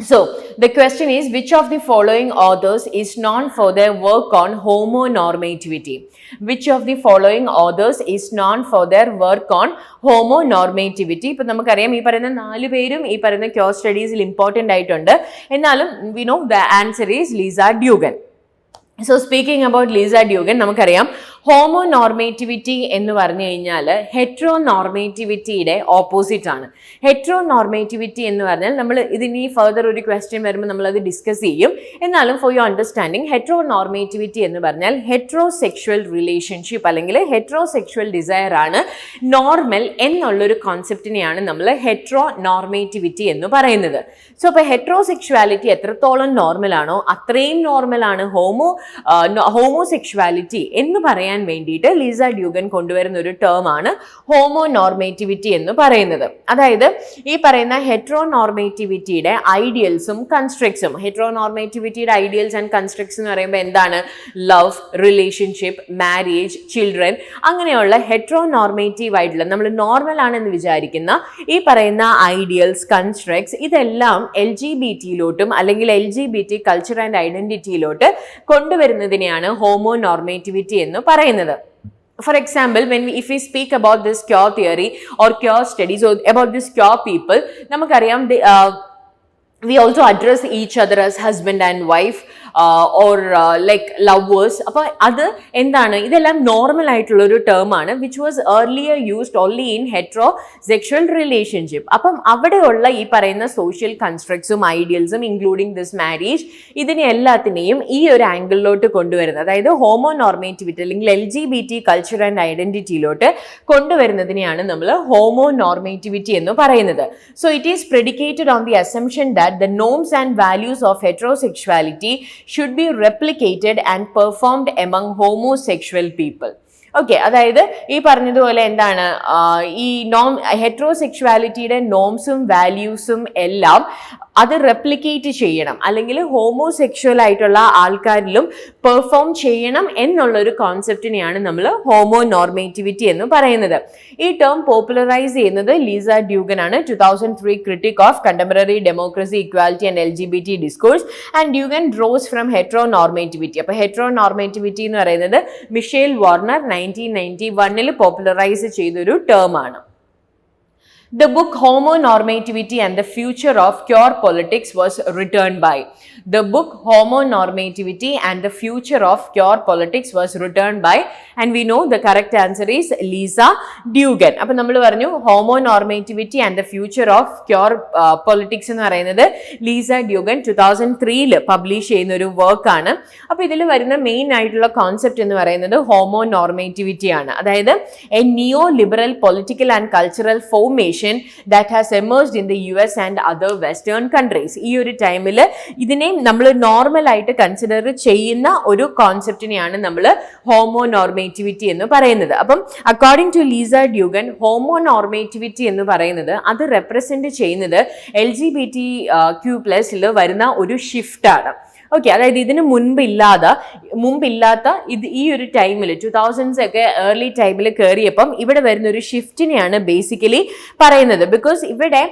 Speaker 1: So, the question is, which of the following authors is known for their work on homonormativity? Which of the following authors is known for their work on homonormativity? ഇപ്പോൾ നമുക്കറിയാം ഈ പറയുന്ന 4 പേരും ഈ പറയുന്ന ക്യൂർ സ്റ്റഡീസിൽ ഇമ്പോർട്ടൻ്റ് ആയിട്ടുണ്ട്. എന്നാലും we know the answer is Lisa Dugan. So speaking about Lisa Dugan, നമുക്കറിയാം ഹോമോനോർമേറ്റിവിറ്റി എന്ന് പറഞ്ഞു കഴിഞ്ഞാൽ ഹെട്രോനോർമേറ്റിവിറ്റിയുടെ ഓപ്പോസിറ്റ് ആണ്. ഹെട്രോനോർമേറ്റിവിറ്റി എന്ന് പറഞ്ഞാൽ നമ്മൾ ഇതിന് ഫർദർ ഒരു ക്വസ്റ്റ്യൻ വരുമ്പോൾ നമ്മളത് ഡിസ്കസ് ചെയ്യും. എന്നാലും ഫോർ യുവർ അണ്ടർസ്റ്റാൻഡിങ്, ഹെട്രോനോർമേറ്റിവിറ്റി എന്ന് പറഞ്ഞാൽ ഹെട്രോസെക്ഷൽ റിലേഷൻഷിപ്പ് അല്ലെങ്കിൽ ഹെട്രോസെക്ഷൽ ഡിസയർ ആണ് നോർമൽ എന്നുള്ളൊരു കോൺസെപ്റ്റിനെയാണ് നമ്മൾ ഹെട്രോനോർമേറ്റിവിറ്റി എന്ന് പറയുന്നത്. സോ അപ്പോൾ ഹെട്രോസെക്ഷുവാലിറ്റി എത്രത്തോളം നോർമലാണോ അത്രയും നോർമലാണ് ഹോമോസെക്ഷുവാലിറ്റി എന്ന് പറയാൻ വേണ്ടിയിട്ട് ലീസ ഡ്യൂഗൻ കൊണ്ടുവരുന്ന ഒരു ടേം ആണ് ഹോമോനോർമേറ്റിവിറ്റി എന്ന് പറയുന്നത്. അതായത് ഈ പറയുന്ന ഹെട്രോനോർമേറ്റിവിറ്റിയുടെ ഐഡിയൽസും കൺസ്ട്രക്ട്സും, ഹെട്രോനോർമേറ്റിവിറ്റിയുടെ ഐഡിയൽസ് ആൻഡ് കൺസ്ട്രക്ട്സ് എന്ന് പറയുമ്പോൾ എന്താണ്? ലവ്, റിലേഷൻഷിപ്പ്, മാരേജ്, ചിൽഡ്രൻ, അങ്ങനെയുള്ള ഹെട്രോനോർമേറ്റീവ് ആയിട്ടുള്ള നമ്മൾ നോർമൽ ആണെന്ന് വിചാരിക്കുന്ന ഈ പറയുന്ന ഐഡിയൽസ്, കൺസ്ട്രക്ട്സ് ഇതെല്ലാം LGBT അല്ലെങ്കിൽ LGBT കൾച്ചർ ആൻഡ് ഐഡന്റിറ്റിയിലോട്ട് കൊണ്ടുവരുന്നതിനെയാണ് ഹോമോനോർമേറ്റിവിറ്റി എന്ന് പറയുന്നത്. For example, if we speak about this cure theory or cure studies or about this cure people, namakariam we also address each other as husband and wife or like lovers. അപ്പോൾ അത് എന്താണ്? ഇതെല്ലാം normal ആയിട്ടുള്ള ഒരു term ആണ് which was earlier used only in heterosexual relationship. അപ്പം അവിടെയുള്ള ഈ പറയുന്ന സോഷ്യൽ കൺസ്ട്രക്ട്സും ഐഡിയൽസും ഇൻക്ലൂഡിങ് ദിസ് മാരേജ് ഇതിനെ എല്ലാത്തിനെയും ഈ ഒരു ആംഗിളിലോട്ട് കൊണ്ടുവരുന്നത്, അതായത് ഹോമോനോർമേറ്റിവിറ്റി അല്ലെങ്കിൽ LGBT കൾച്ചർ ആൻഡ് ഐഡന്റിറ്റിയിലോട്ട് കൊണ്ടുവരുന്നതിനെയാണ് നമ്മൾ ഹോമോനോർമേറ്റിവിറ്റി എന്ന് പറയുന്നത്. So it is predicated on the assumption that the norms and values of heterosexuality should be replicated and performed among homosexual people. Okay, അതായത് ഈ പറഞ്ഞതുപോലെ എന്താണ് ഈ ഹെട്രോസെക്ഷുവാലിറ്റിയുടെ നോംസും വാല്യൂസും എല്ലാം അത് റെപ്ലിക്കേറ്റ് ചെയ്യണം അല്ലെങ്കിൽ ഹോമോസെക്ഷൽ ആയിട്ടുള്ള ആൾക്കാരിലും പെർഫോം ചെയ്യണം എന്നുള്ളൊരു കോൺസെപ്റ്റിനെയാണ് നമ്മൾ ഹോമോനോർമേറ്റിവിറ്റി എന്ന് പറയുന്നത്. ഈ ടേം പോപ്പുലറൈസ് ചെയ്യുന്നത് ലീസ ഡ്യൂഗൻ ആണ്, 2003 critique of contemporary democracy, equality and LGBT discourse. And Duggan draws from heteronormativity. അപ്പോൾ ഹെട്രോനോർമേറ്റിവിറ്റി എന്ന് പറയുന്നത് മിഷേൽ വാർണർ 1991 പോപ്പുലറൈസ് ചെയ്തൊരു ടേം ആണ്. The book Homonormativity and the Future of Cure Politics was written by. The book Homonormativity and the Future of Cure Politics was written by, and we know the correct answer is Lisa Dugan. അപ്പോൾ നമ്മൾ പറഞ്ഞു Homonormativity and the Future of Cure Politics എന്ന് പറയുന്നത് Lisa ഡ്യൂഗൻ 2003 publish ചെയ്യുന്ന ഒരു വർക്കാണ്. അപ്പോൾ ഇതിൽ വരുന്ന മെയിൻ ആയിട്ടുള്ള കോൺസെപ്റ്റ് എന്ന് പറയുന്നത് ഹോമോനോർമേറ്റിവിറ്റി ആണ്. അതായത് A neo liberal political and cultural formation that has emerged in the US and other western countries. ഈ ഒരു ടൈമിൽ ഇതിനെ നമ്മൾ നോർമൽ ആയിട്ട് കൺസിഡർ ചെയ്യുന്ന ഒരു കോൺസെപ്റ്റിനെയാണ് നമ്മൾ ഹോമോനോർമേറ്റിവിറ്റി എന്ന് പറയുന്നത്. അപ്പം അക്കോർഡിംഗ് ടു ലീസ ഡ്യൂഗൻ ഹോമോനോർമേറ്റിവിറ്റി എന്ന് പറയുന്നത് അത് റെപ്രസെന്റ് ചെയ്യുന്നത് LGBTQ+ വരുന്ന ഒരു ഷിഫ്റ്റാണ്. ഓക്കെ, അതായത് ഇതിന് മുമ്പില്ലാത്ത ഇത് ഈ ഒരു ടൈമിൽ 2000s ഒക്കെ ഏർലി ടൈമിൽ കയറിയപ്പം ഇവിടെ വരുന്ന ഒരു ഷിഫ്റ്റിനെയാണ് ബേസിക്കലി പറയുന്നത്. ബിക്കോസ് ഇവിടെ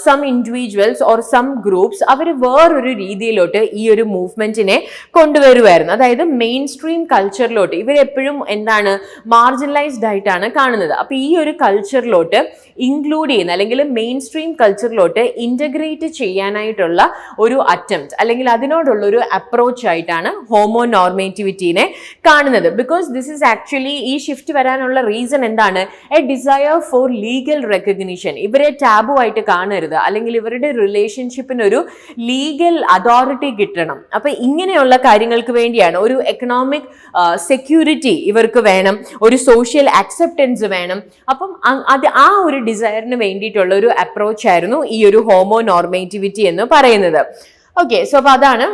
Speaker 1: some individuals or some groups അവർ വേറൊരു രീതിയിലോട്ട് ഈ ഒരു മൂവ്മെന്റിനെ കൊണ്ടുവരുമായിരുന്നു. അതായത് മെയിൻ സ്ട്രീം കൾച്ചറിലോട്ട് ഇവരെപ്പോഴും എന്താണ് മാർജിനലൈസ്ഡ് ആയിട്ടാണ് കാണുന്നത്. അപ്പൊ ഈ ഒരു കൾച്ചറിലോട്ട് ഇൻക്ലൂഡ് ചെയ്യുന്ന അല്ലെങ്കിൽ മെയിൻ സ്ട്രീം കൾച്ചറിലോട്ട് ഇന്റഗ്രേറ്റ് ചെയ്യാനായിട്ടുള്ള ഒരു അറ്റംപ്റ്റ് അല്ലെങ്കിൽ അതിനോടുള്ള ഒരു അപ്രോച്ച് ആയിട്ടാണ് ഹോമോ നോർമേറ്റിവിറ്റിനെ കാണുന്നത്. ബിക്കോസ് ദിസ് ഇസ് ആക്ച്വലി ഈ ഷിഫ്റ്റ് വരാനുള്ള റീസൺ എന്താണ്? A desire for legal recognition. ഇവരെ ടാബു ആയിട്ട് കാണരുത്, അല്ലെങ്കിൽ ഇവരുടെ റിലേഷൻഷിപ്പിന് ഒരു ലീഗൽ അതോറിറ്റി കിട്ടണം. അപ്പൊ ഇങ്ങനെയുള്ള കാര്യങ്ങൾക്ക് വേണ്ടിയാണ് ഒരു എക്കണോമിക് സെക്യൂരിറ്റി ഇവർക്ക് വേണം, ഒരു സോഷ്യൽ അക്സെപ്റ്റൻസ് വേണം. അപ്പം അത് ആ ഒരു ഡിസയറിന് വേണ്ടിയിട്ടുള്ള ഒരു അപ്രോച്ച് ആയിരുന്നു ഈ ഒരു ഹോമോ നോർമേറ്റിവിറ്റി എന്ന് പറയുന്നത്. ഓക്കെ, സോ അപ്പൊ അതാണ്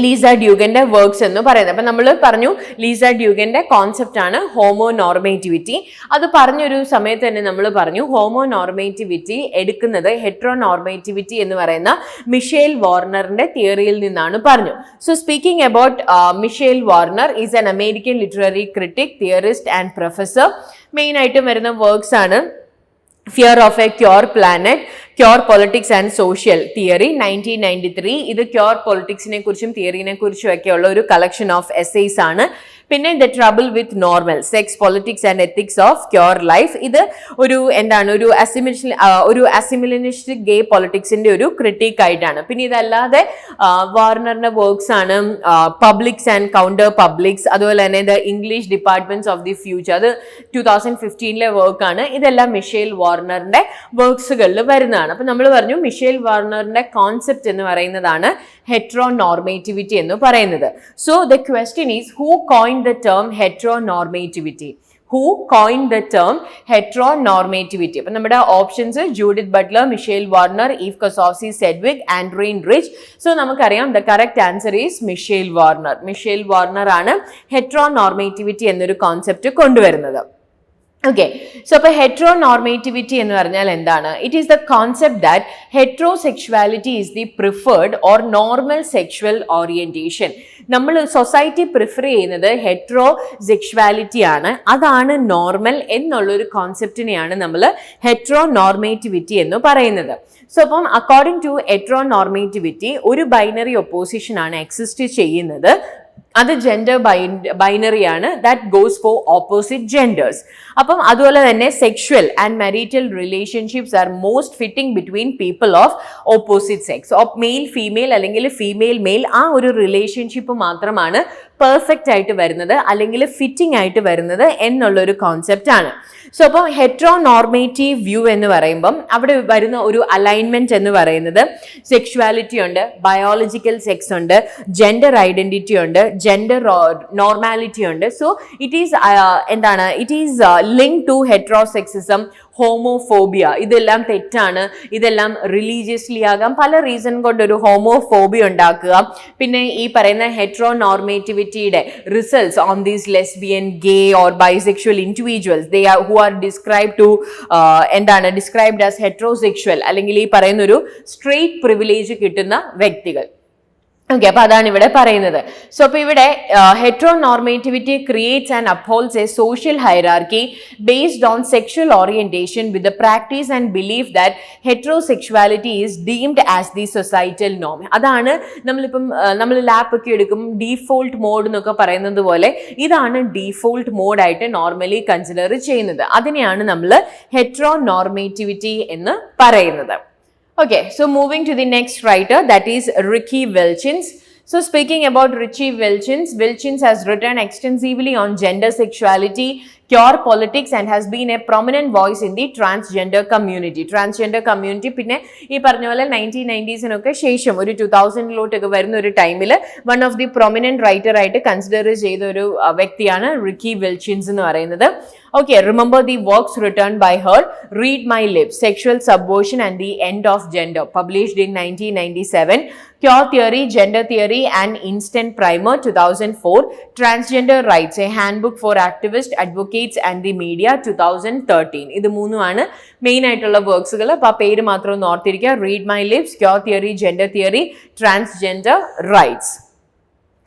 Speaker 1: ലീസ ഡ്യൂഗന്റെ വർക്ക്സ് എന്ന് പറയുന്നത്. അപ്പൊ നമ്മൾ പറഞ്ഞു ലീസ ഡ്യൂഗന്റെ കോൺസെപ്റ്റ് ആണ് ഹോമോ നോർമേറ്റിവിറ്റി. അത് പറഞ്ഞൊരു സമയത്ത് തന്നെ നമ്മൾ പറഞ്ഞു ഹോമോ നോർമേറ്റിവിറ്റി എടുക്കുന്നത് ഹെട്രോ നോർമേറ്റിവിറ്റി എന്ന് പറയുന്ന മിഷേൽ വാർണറിന്റെ തിയറിയിൽ നിന്നാണ് പറഞ്ഞു. So speaking about Michael Warner is an American literary critic, theorist and professor. Main ആയിട്ട് വരുന്ന വർക്ക്സ് ആണ് fear of a queer planet, queer politics and social theory 1993. ഇത് ക്യൂർ പൊളിറ്റിക്സിനെ കുറിച്ചും തിയറിനെ കുറിച്ചും ഒക്കെ ഉള്ള ഒരു കളക്ഷൻ ഓഫ് എസ്സേസ് ആണ്. പിന്നെ the trouble with normal, sex, politics and ethics of queer life. ഇത് ഒരു എന്താണ് ഒരു അസിമിലേഷനിസ്റ്റിക് ഗേ പൊളിറ്റിക്സിന്റെ ഒരു ക്രിട്ടിക് ആയിട്ടാണ്. പിന്നെ ഇതല്ലാതെ വാർണറിന്റെ വർക്ക്സ് ആണ് പബ്ലിക്സ് ആൻഡ് കൗണ്ടർ പബ്ലിക്സ്, അതുപോലെ തന്നെ the English departments of the future, അത് 2015 വർക്കാണ്. ഇതെല്ലാം മിഷേൽ വാർണറിന്റെ വർക്ക്സുകളിൽ വരുന്നതാണ്. അപ്പൊ നമ്മൾ പറഞ്ഞു മിഷേൽ വാർണറിന്റെ കോൺസെപ്റ്റ് എന്ന് പറയുന്നതാണ് ഹെട്രോ നോർമേറ്റിവിറ്റി എന്ന് പറയുന്നത്. So the question is who coined the term heteronormativity? Who coined the term heteronormativity? അപ്പോൾ നമ്മുടെ options Judith Butler, Michael Warner, Eve Kosofsky Sedgwick, Adrienne Rich. So നമുക്കറിയാം the correct answer is Michael Warner. Michael Warner ആണ് heteronormativity എന്നൊരു concept കൊണ്ടുവരുന്നത്. Okay, so അപ്പോൾ heteronormativity എന്ന് പറഞ്ഞാൽ എന്താണ്? It is the concept that heterosexuality is the preferred or normal sexual orientation. നമ്മൾ society prefer ചെയ്യുന്നത് ഹെട്രോസെക്ഷുവാലിറ്റി ആണ്, അതാണ് നോർമൽ എന്നുള്ളൊരു കോൺസെപ്റ്റിനെയാണ് നമ്മൾ ഹെട്രോനോർമേറ്റിവിറ്റി എന്ന് പറയുന്നത്. സോ അപ്പം അക്കോർഡിംഗ് ടു ഹെട്രോനോർമേറ്റിവിറ്റി ഒരു ബൈനറി ഒപ്പോസിഷൻ ആണ് എക്സിസ്റ്റ് ചെയ്യുന്നത്. അത് ജെൻഡർ ബൈനറി ആണ്, that goes for opposite genders. അപ്പം അതുപോലെ തന്നെ sexual and marital relationships are most fitting between people of opposite sex. Of male female അല്ലെങ്കിൽ ഫീമെയിൽ മെയിൽ, ആ ഒരു റിലേഷൻഷിപ്പ് മാത്രമാണ് പെർഫെക്റ്റ് ആയിട്ട് വരുന്നത് അല്ലെങ്കിൽ ഫിറ്റിംഗ് ആയിട്ട് വരുന്നത് എന്നുള്ളൊരു കോൺസെപ്റ്റ് ആണ്. സോ അപ്പം ഹെട്രോനോർമേറ്റീവ് വ്യൂ എന്ന് പറയുമ്പം അവിടെ വരുന്ന ഒരു അലൈൻമെന്റ് എന്ന് പറയുന്നത് സെക്ഷുവാലിറ്റി ഉണ്ട്, ബയോളജിക്കൽ സെക്സ് ഉണ്ട്, ജെൻഡർ ഐഡന്റിറ്റി ഉണ്ട്, ജെൻഡർ നോർമാലിറ്റി ഉണ്ട്. സോ ഇറ്റ് ഈസ് എന്താണ്, it is link to heterosexism, homophobia. ഇതെല്ലാം തെറ്റാണ്, ഇതെല്ലാം റിലീജിയസ്ലി ആകാം, പല റീസൺ കൊണ്ട് ഒരു ഹോമോഫോബിയ ഉണ്ടാക്കുക. പിന്നെ ഈ പറയുന്ന ഹെട്രോനോർമേറ്റിവിറ്റിയുടെ results on these lesbian, gay or bisexual individuals, they are who are described as heterosexual, അല്ലെങ്കിൽ ഈ പറയുന്ന ഒരു സ്ട്രെയിറ്റ് പ്രിവിലേജ് കിട്ടുന്ന വ്യക്തികൾ. ഓക്കെ, അപ്പൊ അതാണ് ഇവിടെ പറയുന്നത്. സോ അപ്പൊ ഇവിടെ heteronormativity creates and upholds a social hierarchy based on sexual orientation with the practice and belief that heterosexuality is deemed as the societal നോം. അതാണ് നമ്മളിപ്പം നമ്മൾ ലാപ്പ് ഒക്കെ എടുക്കും ഡീഫോൾട്ട് മോഡ് എന്നൊക്കെ പറയുന്നത് പോലെ ഇതാണ് ഡീഫോൾട്ട് മോഡായിട്ട് നോർമലി കൺസിഡർ ചെയ്യുന്നത്. അതിനെയാണ് നമ്മൾ ഹെട്രോനോർമേറ്റിവിറ്റി എന്ന് പറയുന്നത്. Okay, so moving to the next writer, that is Riki Wilchins. So speaking about Riki Wilchins, Wilchins has written extensively on gender sexuality, queer politics and has been a prominent voice in the transgender community. Transgender community പിന്നെ ഈ പറഞ്ഞ പോലെ 1990s ശേഷം ഒരു 2000 വരുന്ന ഒരു ടൈമിൽ one of the prominent writer ആയിട്ട് കൺസിഡർ ചെയ്ത ഒരു വ്യക്തിയാണ് റിക്കി വിൽച്ചിൻസ് എന്ന് പറയുന്നത്. Okay, remember the works written by her: Read My Lips, Sexual Subversion and the End of Gender, published in 1997. Queer Theory, Gender Theory and Instant Primer, 2004. Transgender Rights, A Handbook for Activists, Advocates and the Media, 2013. ഇത് മൂന്നുമാണ് main ആയിട്ടുള്ള വർക്ക്സുകൾ. അപ്പോൾ ആ പേര് മാത്രം ഒന്ന് ഓർത്തിരിക്കുക: read my lips, cure theory, gender theory, transgender rights.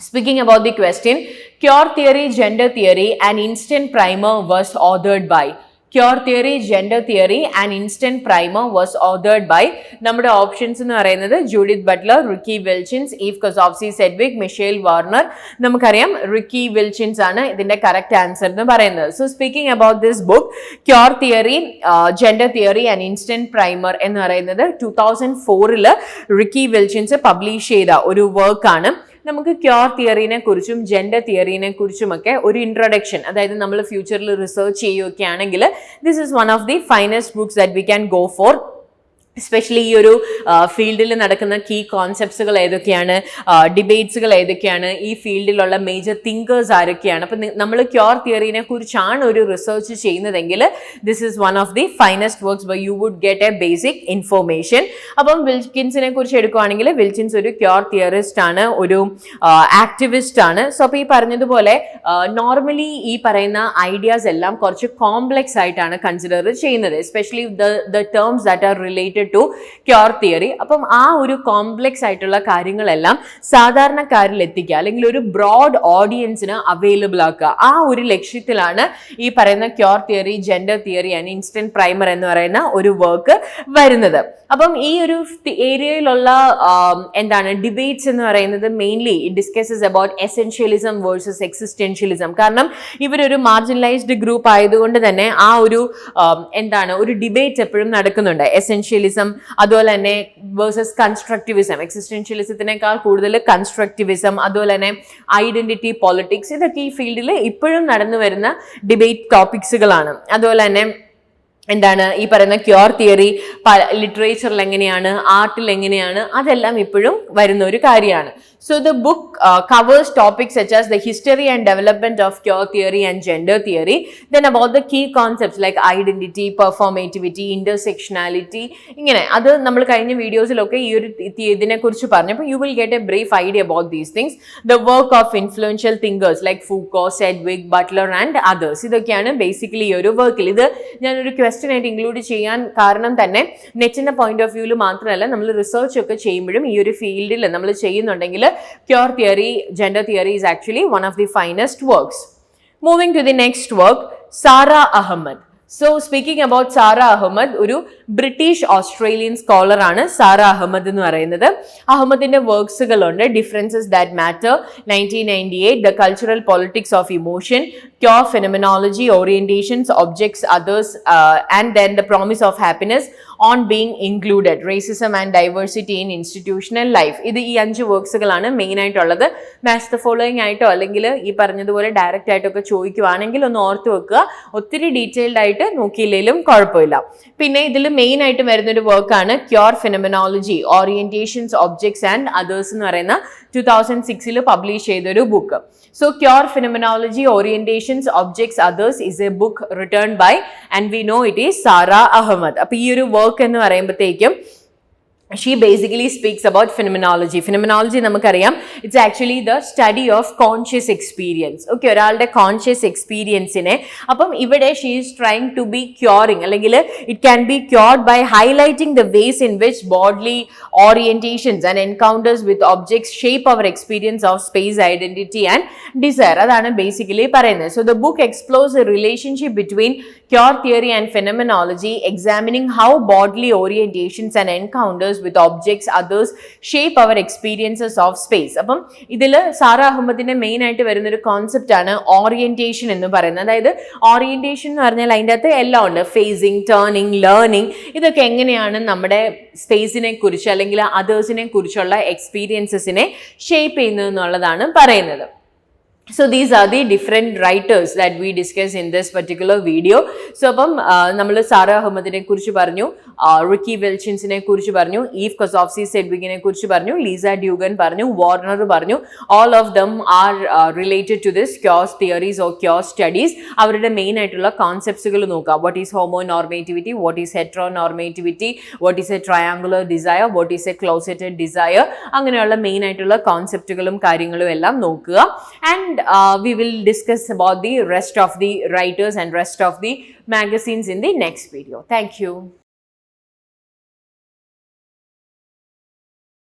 Speaker 1: Speaking about the question, Queer Theory, Gender Theory and Instant Primer was authored by Cure Theory, Gender Theory and Instant Primer was authored by നമ്മുടെ options എന്ന് പറയുന്നത് Judith Butler, Riki Wilchins, Kosofsky Sedgwick, Michael Warner. നമുക്കറിയാം Riki Wilchins ആണ് ഇതിന്റെ correct answer എന്ന് പറയുന്നത്. So speaking about this book queer theory, gender theory and instant primer എന്ന് പറയുന്നത് 2004 റിക്കി വിൽച്ചിൻസ് പബ്ലിഷ് ചെയ്ത ഒരു വർക്കാണ്. നമുക്ക് ക്യൂർ തിയറിനെ കുറിച്ചും ജെൻഡർ തിയറിനെ കുറിച്ചുമൊക്കെ ഒരു ഇൻട്രൊഡക്ഷൻ, അതായത് നമ്മൾ ഫ്യൂച്ചറിൽ റിസർച്ച് ചെയ്യുകയാണെങ്കിൽ this is one of the finest books that we can go for. Especially ഈ ഒരു ഫീൽഡിൽ നടക്കുന്ന കീ കോൺസെപ്റ്റ്സുകൾ ഏതൊക്കെയാണ്, ഡിബേറ്റ്സുകൾ ഏതൊക്കെയാണ്, ഈ ഫീൽഡിലുള്ള മേജർ തിങ്കേഴ്സ് ആരൊക്കെയാണ്. അപ്പം നമ്മൾ ക്യൂർ തിയറിനെ കുറിച്ചാണ് ഒരു റിസർച്ച് ചെയ്യുന്നതെങ്കിൽ this is one of the finest works why you would get a basic information. അപ്പം വിൽക്കിൻസിനെ കുറിച്ച് എടുക്കുകയാണെങ്കിൽ വിൽക്കിൻസ് ഒരു ക്യൂർ തിയറിസ്റ്റ് ആണ്, ഒരു ആക്ടിവിസ്റ്റ് ആണ്. സോ അപ്പോൾ ഈ പറഞ്ഞതുപോലെ നോർമലി ഈ പറയുന്ന ഐഡിയാസ് എല്ലാം കുറച്ച് കോംപ്ലെക്സ് ആയിട്ടാണ് കൺസിഡർ ചെയ്യുന്നത്, especially the terms that are related to queer theory. അപ്പം ആ ഒരു കോംപ്ലെക്സ് ആയിട്ടുള്ള കാര്യങ്ങളെല്ലാം സാധാരണക്കാരിൽ എത്തിക്കുക, അല്ലെങ്കിൽ ഒരു ബ്രോഡ് ഓഡിയൻസിന് അവൈലബിൾ ആക്കുക, ആ ഒരു ലക്ഷ്യത്തിലാണ് ഈ പറയുന്ന cure theory, gender theory and instant primer എന്ന് പറയുന്ന ഒരു വർക്ക് വരുന്നത്. അപ്പം ഈ ഒരു ഏരിയയിലുള്ള എന്താണ് ഡിബേറ്റ്സ് എന്ന് പറയുന്നത് mainly discusses about essentialism versus existentialism. കാരണം ഇവരൊരു മാർജിനലൈസ്ഡ് ഗ്രൂപ്പ് ആയതുകൊണ്ട് തന്നെ ആ ഒരു എന്താണ് ഒരു ഡിബേറ്റ് എപ്പോഴും നടക്കുന്നുണ്ട്. എസെൻഷ്യലിസം അതുപോലെ തന്നെ വേഴ്സസ് കൺസ്ട്രക്റ്റിവിസം, എക്സിസ്റ്റൻഷ്യലിസത്തിനേക്കാൾ കൂടുതൽ കൺസ്ട്രക്റ്റിവിസം, അതുപോലെ തന്നെ ഐഡന്റിറ്റി പോളിറ്റിക്സ്, ഇതൊക്കെ ഈ ഫീൽഡിൽ ഇപ്പോഴും നടന്നു വരുന്ന ഡിബേറ്റ് ടോപ്പിക്സുകളാണ്. അതുപോലെ തന്നെ എന്താണ് ഈ പറയുന്ന ക്യൂർ തിയറി ലിറ്ററേച്ചറിൽ എങ്ങനെയാണ്, ആർട്ടിൽ എങ്ങനെയാണ്, അതെല്ലാം ഇപ്പോഴും വരുന്ന ഒരു കാര്യമാണ്. So the book covers topics such as the history and development of queer theory and gender theory, then about the key concepts like identity, performativity, intersectionality. ഇങ്ങനെ അത് നമ്മൾ കഴിഞ്ഞ വീഡിയോസിലൊക്കെ ഈ ഒരു ഇതിനെ കുറിച്ച് പറഞ്ഞപ്പോൾ you will get a brief idea about these things. The work of influential thinkers like Foucault, Sedgwick, Butler and others. ഇതൊക്കെയാണ് ബേസിക്കലി ഈ ഒരു വർക്കിൽ. ഇത് ഞാനൊരു ക്വസ്റ്റ്യൻ ആയിട്ട് ഇൻക്ലൂഡ് ചെയ്യാൻ കാരണം തന്നെ നെറ്റിന്റെ പോയിന്റ് ഓഫ് വ്യൂവിൽ മാത്രമല്ല, നമ്മൾ റിസർച്ച് ഒക്കെ ചെയ്യുമ്പോഴും ഈ ഒരു ഫീൽഡിൽ നമ്മൾ ചെയ്യുന്നുണ്ടെങ്കിൽ Queer theory, gender theory is actually one of the finest works. Moving to the next work, Sara Ahmed. So speaking about Sara Ahmed, ഒരു ബ്രിട്ടീഷ് ഓസ്ട്രേലിയൻ സ്കോളർ ആണ് സാറ അഹമ്മദ് എന്ന് പറയുന്നത്. അഹമ്മദിന്റെ വർക്ക്സുകളുണ്ട്. Differences that matter, 1998, the cultural politics of emotion, queer phenomenology, orientations, objects, others and then the promise of happiness, on being included, racism and diversity in institutional life. ഇത് ഈ 5 വർക്ക്സുകളാണ് main ആയിട്ടുള്ളത്. Match the following ആയിട്ടോ അല്ലെങ്കിൽ ഈ പറഞ്ഞതുപോലെ direct ആയിട്ടൊക്കെ ചോദിക്കുവാണെങ്കിൽ ഒന്ന് ഓർത്ത് വെക്കുക. ഒത്തിരി ഡീറ്റെയിൽഡ് ആയിട്ട് നോക്കിയില്ലെങ്കിലും കുഴപ്പമില്ല. പിന്നെ ഇതിൽ മെയിൻ ആയിട്ട് വരുന്നൊരു വർക്കാണ് queer phenomenology, orientations, objects and others എന്ന് പറയുന്ന 2006 പബ്ലിഷ് ചെയ്തൊരു book. So Cure Phenomenology, Orientations, Objects, Others is a book written by, and we know it is Sara Ahmed. അപ്പോൾ ഈ ഒരു വർക്ക് എന്ന് പറയുമ്പോഴത്തേക്കും she basically speaks about phenomenology. Phenomenology നമുക്കറിയാം, it's actually the study of conscious experience. Okay, ഒരാളുടെ conscious എക്സ്പീരിയൻസിനെ അപ്പം ഇവിടെ she is trying to be curing, അല്ലെങ്കിൽ it can be cured by highlighting the ways in which bodily orientations and encounters with objects shape our experience of space, identity and desire. അതാണ് basically പറയുന്നത്. So the book explores the relationship between Cure theory and phenomenology, examining how bodily orientations and encounters with objects, others shape our experiences of space. അപ്പം ഇതിൽ Sara അഹമ്മദിന്റെ main ആയിട്ട് വരുന്ന ഒരു concept ആണ് orientation എന്ന് പറയുന്നത്. അതായത് ഓറിയന്റേഷൻ എന്ന് പറഞ്ഞാൽ അതിൻ്റെ അകത്ത് എല്ലാം ഉണ്ട്. ഫേസിങ്, ടേണിങ്, ലേണിംഗ്, ഇതൊക്കെ എങ്ങനെയാണ് നമ്മുടെ സ്പേസിനെ കുറിച്ച് അല്ലെങ്കിൽ അതേഴ്സിനെ കുറിച്ചുള്ള എക്സ്പീരിയൻസസിനെ ഷേപ്പ് ചെയ്യുന്നത് എന്നുള്ളതാണ് പറയുന്നത്. So these are the different writers that we discuss in this particular video. So അപ്പം നമ്മൾ സാറ അഹമ്മദിനെ കുറിച്ച് പറഞ്ഞു, റിക്കി വിൽച്ചിൻസിനെ കുറിച്ച് പറഞ്ഞു, കോസോഫ്സ്കി സെഡ്വിക്കിനെ കുറിച്ച് പറഞ്ഞു, ലീസ ഡ്യൂഗൻ പറഞ്ഞു, വാർണർ പറഞ്ഞു. All of them are related to this queer theories or queer studies. അവരുടെ മെയിൻ ആയിട്ടുള്ള കോൺസെപ്റ്റ്സുകൾ നോക്കുക. What is homonormativity, what is heteronormativity, what is a triangular desire, what is a closeted desire, അങ്ങനെയുള്ള main ആയിട്ടുള്ള കോൺസെപ്റ്റുകളും കാര്യങ്ങളും എല്ലാം നോക്കുക. And we will discuss about the rest of the writers and rest of the magazines in the next video. Thank you.